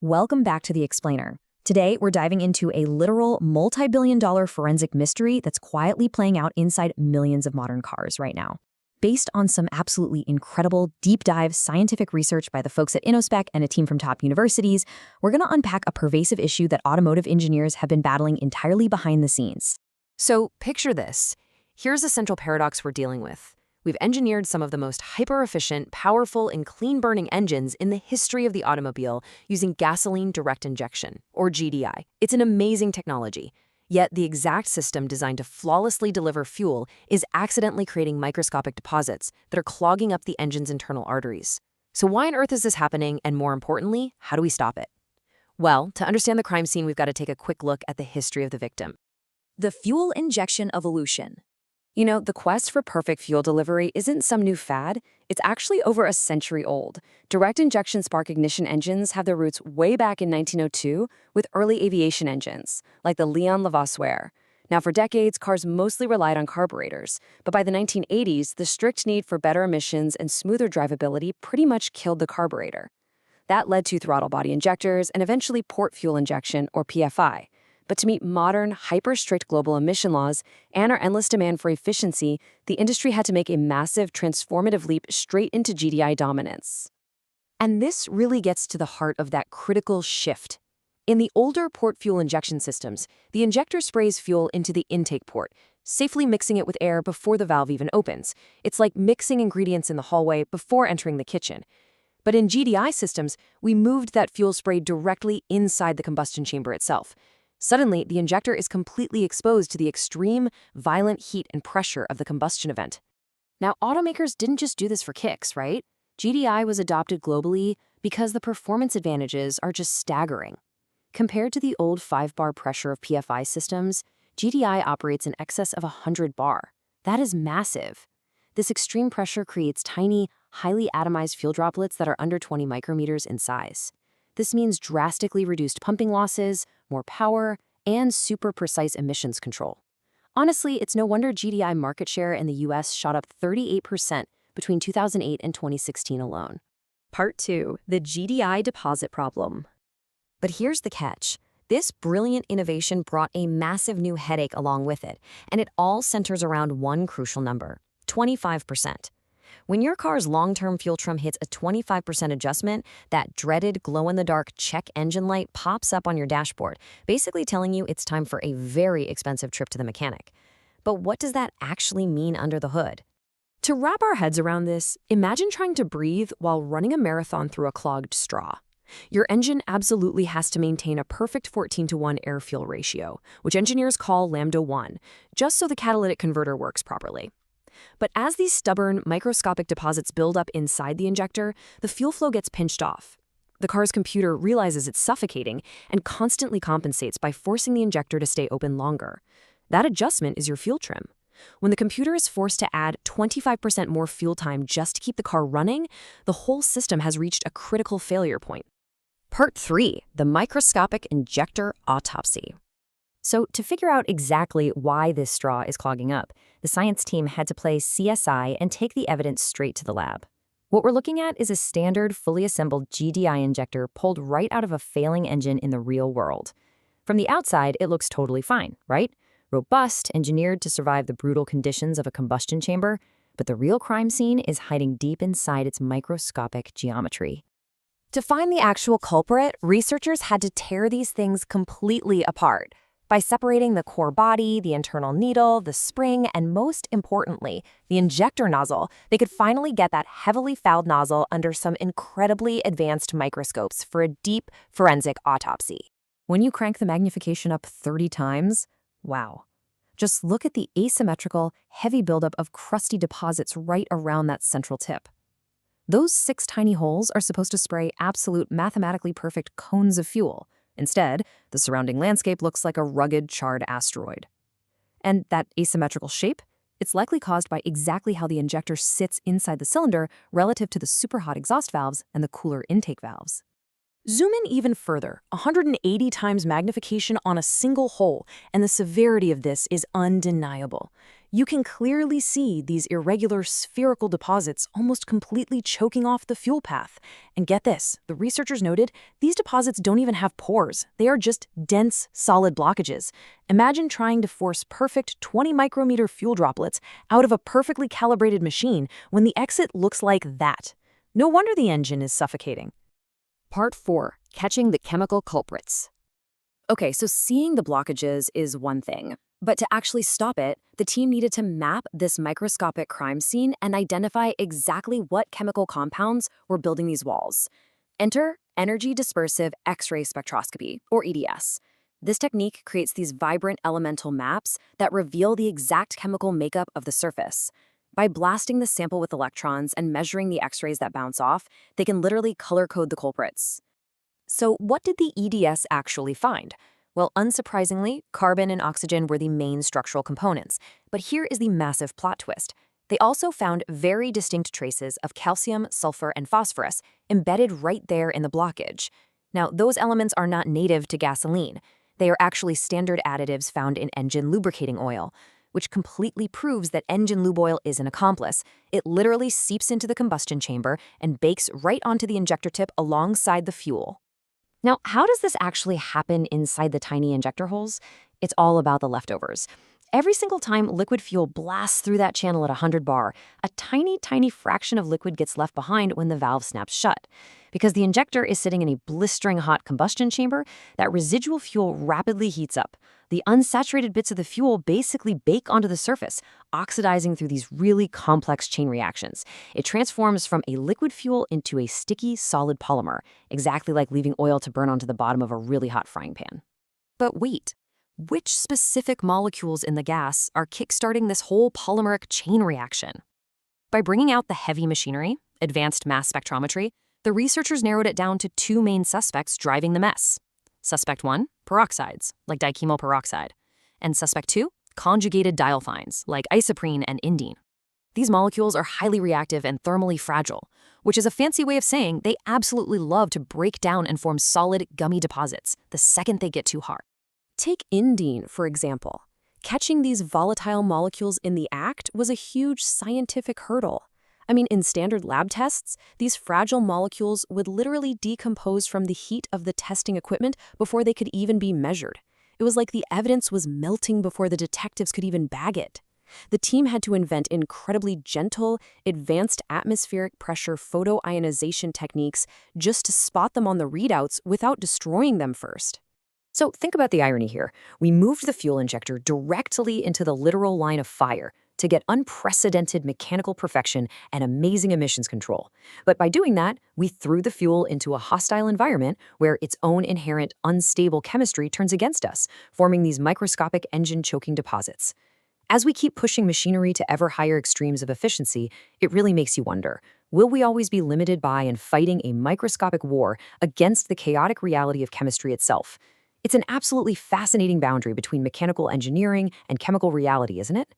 Welcome back to The Explainer. Today, we're diving into a literal multi-billion-dollar forensic mystery that's quietly playing out inside millions of modern cars right now. Based on some absolutely incredible, deep-dive scientific research by the folks at InnoSpec and a team from top universities, we're going to unpack a pervasive issue that automotive engineers have been battling entirely behind the scenes. So picture this. Here's the central paradox we're dealing with. We've engineered some of the most hyper-efficient, powerful, and clean-burning engines in the history of the automobile using gasoline direct injection, or GDI. It's an amazing technology. Yet the exact system designed to flawlessly deliver fuel is accidentally creating microscopic deposits that are clogging up the engine's internal arteries. So why on earth is this happening, and more importantly, how do we stop it? Well, to understand the crime scene, we've got to take a quick look at the history of the victim. The fuel injection evolution. You know, the quest for perfect fuel delivery isn't some new fad. It's actually over a century old. Direct injection spark ignition engines have their roots way back in 1902 with early aviation engines, like the Leon Lavoisier. Now, for decades, cars mostly relied on carburetors, but by the 1980s, the strict need for better emissions and smoother drivability pretty much killed the carburetor. That led to throttle body injectors and eventually port fuel injection, or PFI. But to meet modern, hyper-strict global emission laws and our endless demand for efficiency, the industry had to make a massive, transformative leap straight into GDI dominance. And this really gets to the heart of that critical shift. In the older port fuel injection systems, the injector sprays fuel into the intake port, safely mixing it with air before the valve even opens. It's like mixing ingredients in the hallway before entering the kitchen. But in GDI systems, we moved that fuel spray directly inside the combustion chamber itself. Suddenly, the injector is completely exposed to the extreme, violent heat and pressure of the combustion event. Now, automakers didn't just do this for kicks, right? GDI was adopted globally because the performance advantages are just staggering. Compared to the old 5-bar pressure of PFI systems, GDI operates in excess of 100 bar. That is massive. This extreme pressure creates tiny, highly atomized fuel droplets that are under 20 micrometers in size. This means drastically reduced pumping losses, more power, and super precise emissions control. Honestly, it's no wonder GDI market share in the US shot up 38% between 2008 and 2016 alone. Part 2. The GDI deposit problem. But here's the catch. This brilliant innovation brought a massive new headache along with it, and it all centers around one crucial number: 25%. When your car's long-term fuel trim hits a 25% adjustment, that dreaded glow-in-the-dark check engine light pops up on your dashboard, basically telling you it's time for a very expensive trip to the mechanic. But what does that actually mean under the hood? To wrap our heads around this, imagine trying to breathe while running a marathon through a clogged straw. Your engine absolutely has to maintain a perfect 14:1 air-fuel ratio, which engineers call lambda 1, just so the catalytic converter works properly. But as these stubborn, microscopic deposits build up inside the injector, the fuel flow gets pinched off. The car's computer realizes it's suffocating and constantly compensates by forcing the injector to stay open longer. That adjustment is your fuel trim. When the computer is forced to add 25% more fuel time just to keep the car running, the whole system has reached a critical failure point. Part 3. The microscopic injector autopsy. So to figure out exactly why this straw is clogging up, the science team had to play CSI and take the evidence straight to the lab. What we're looking at is a standard, fully assembled GDI injector pulled right out of a failing engine in the real world. From the outside, it looks totally fine, right? Robust, engineered to survive the brutal conditions of a combustion chamber, but the real crime scene is hiding deep inside its microscopic geometry. To find the actual culprit, researchers had to tear these things completely apart. By separating the core body, the internal needle, the spring, and most importantly, the injector nozzle, they could finally get that heavily fouled nozzle under some incredibly advanced microscopes for a deep forensic autopsy. When you crank the magnification up 30 times, wow. Just look at the asymmetrical, heavy buildup of crusty deposits right around that central tip. Those 6 tiny holes are supposed to spray absolute mathematically perfect cones of fuel. Instead, the surrounding landscape looks like a rugged, charred asteroid. And that asymmetrical shape? It's likely caused by exactly how the injector sits inside the cylinder relative to the superhot exhaust valves and the cooler intake valves. Zoom in even further, 180 times magnification on a single hole, and the severity of this is undeniable. You can clearly see these irregular spherical deposits almost completely choking off the fuel path. And get this, the researchers noted these deposits don't even have pores. They are just dense, solid blockages. Imagine trying to force perfect 20 micrometer fuel droplets out of a perfectly calibrated machine when the exit looks like that. No wonder the engine is suffocating. Part 4. Catching the chemical culprits. Okay, so seeing the blockages is one thing. But to actually stop it, the team needed to map this microscopic crime scene and identify exactly what chemical compounds were building these walls. Enter energy dispersive X-ray spectroscopy, or EDS. This technique creates these vibrant elemental maps that reveal the exact chemical makeup of the surface. By blasting the sample with electrons and measuring the X-rays that bounce off, they can literally color code the culprits. So what did the EDS actually find? Well, unsurprisingly, carbon and oxygen were the main structural components. But here is the massive plot twist. They also found very distinct traces of calcium, sulfur, and phosphorus embedded right there in the blockage. Now, those elements are not native to gasoline. They are actually standard additives found in engine lubricating oil, which completely proves that engine lube oil is an accomplice. It literally seeps into the combustion chamber and bakes right onto the injector tip alongside the fuel. Now, how does this actually happen inside the tiny injector holes? It's all about the leftovers. Every single time liquid fuel blasts through that channel at 100 bar, a tiny fraction of liquid gets left behind when the valve snaps shut. Because the injector is sitting in a blistering hot combustion chamber, that residual fuel rapidly heats up. The unsaturated bits of the fuel basically bake onto the surface, oxidizing through these really complex chain reactions. It transforms from a liquid fuel into a sticky, solid polymer, exactly like leaving oil to burn onto the bottom of a really hot frying pan. But wait. Which specific molecules in the gas are kickstarting this whole polymeric chain reaction? By bringing out the heavy machinery, advanced mass spectrometry, the researchers narrowed it down to two main suspects driving the mess. Suspect 1, peroxides, like dikenyl peroxide, and Suspect 2, conjugated dialphines, like isoprene and indene. These molecules are highly reactive and thermally fragile, which is a fancy way of saying they absolutely love to break down and form solid, gummy deposits the second they get too hard. Take indene, for example. Catching these volatile molecules in the act was a huge scientific hurdle. I mean, in standard lab tests, these fragile molecules would literally decompose from the heat of the testing equipment before they could even be measured. It was like the evidence was melting before the detectives could even bag it. The team had to invent incredibly gentle, advanced atmospheric pressure photoionization techniques just to spot them on the readouts without destroying them first. So think about the irony here. We moved the fuel injector directly into the literal line of fire to get unprecedented mechanical perfection and amazing emissions control. But by doing that, we threw the fuel into a hostile environment where its own inherent unstable chemistry turns against us, forming these microscopic engine-choking deposits. As we keep pushing machinery to ever higher extremes of efficiency, it really makes you wonder, will we always be limited by and fighting a microscopic war against the chaotic reality of chemistry itself? It's an absolutely fascinating boundary between mechanical engineering and chemical reality, isn't it?